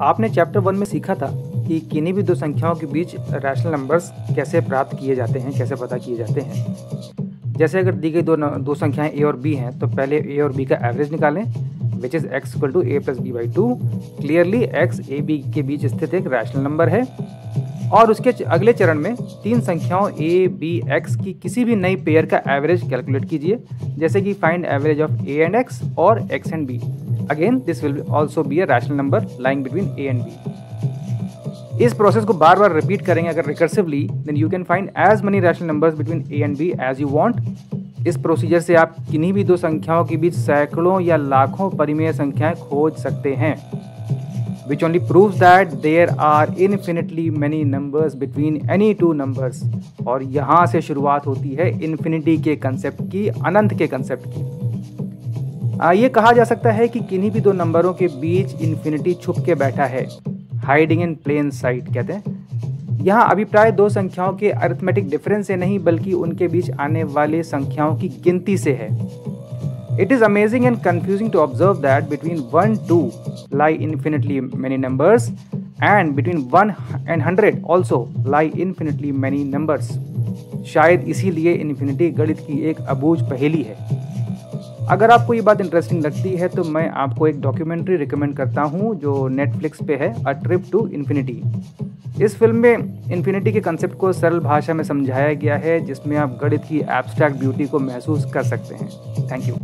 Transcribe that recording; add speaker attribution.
Speaker 1: आपने चैप्टर 1 में सीखा था कि किन्हीं भी दो संख्याओं के बीच रैशनल नंबर्स कैसे प्राप्त किए जाते हैं, कैसे पता किए जाते हैं। जैसे अगर दी गई दो संख्याएं a और b हैं तो पहले a और b का एवरेज निकालें, which is x equal to a plus B by 2। Clearly x a b के बीच स्थित एक रैशनल नंबर है। और उसके अगले चरण में तीन संख्याओं a b x की किसी भी नई पेयर का एवरेज कैलकुलेट कीजिए, जैसे कि find average of a and x और x and b। Again this will also be a rational number lying between a and b। इस प्रोसेस को बार बार रिपीट करेंगे अगर recursively, then you can find as many rational numbers between a and b as you want. इस procedure से आप किन्हीं भी दो संख्याओं के बीच सैकड़ों या लाखों परिमेय संख्याएं खोज सकते हैं, which only proves that there are infinitely many numbers between any two numbers। और यहाँ से शुरुआत होती है इन्फिनिटी के कंसेप्ट की, अनंत के कंसेप्ट की। ये कहा जा सकता है कि किन्हीं भी दो नंबरों के बीच इन्फिनिटी छुप के बैठा है, हाइडिंग इन प्लेन साइट कहते हैं। यहाँ अभिप्राय दो संख्याओं के अरिथमेटिक डिफरेंस से नहीं बल्कि उनके बीच आने वाले संख्याओं की गिनती से है। It is amazing and confusing to observe that between 1 2 lie infinitely many numbers and between 1 and 100 also lie infinitely many numbers। शायद इसीलिए इन्फिनिटी गणित की एक अबूझ पहेली है। अगर आपको ये बात इंटरेस्टिंग लगती है तो मैं आपको एक डॉक्यूमेंट्री रिकमेंड करता हूँ जो नेटफ्लिक्स पे है, अ ट्रिप टू इन्फिनिटी। इस फिल्म में इन्फिनिटी के कंसेप्ट को सरल भाषा में समझाया गया है जिसमें आप गणित की एब्स्ट्रैक्ट ब्यूटी को महसूस कर सकते हैं। Thank you.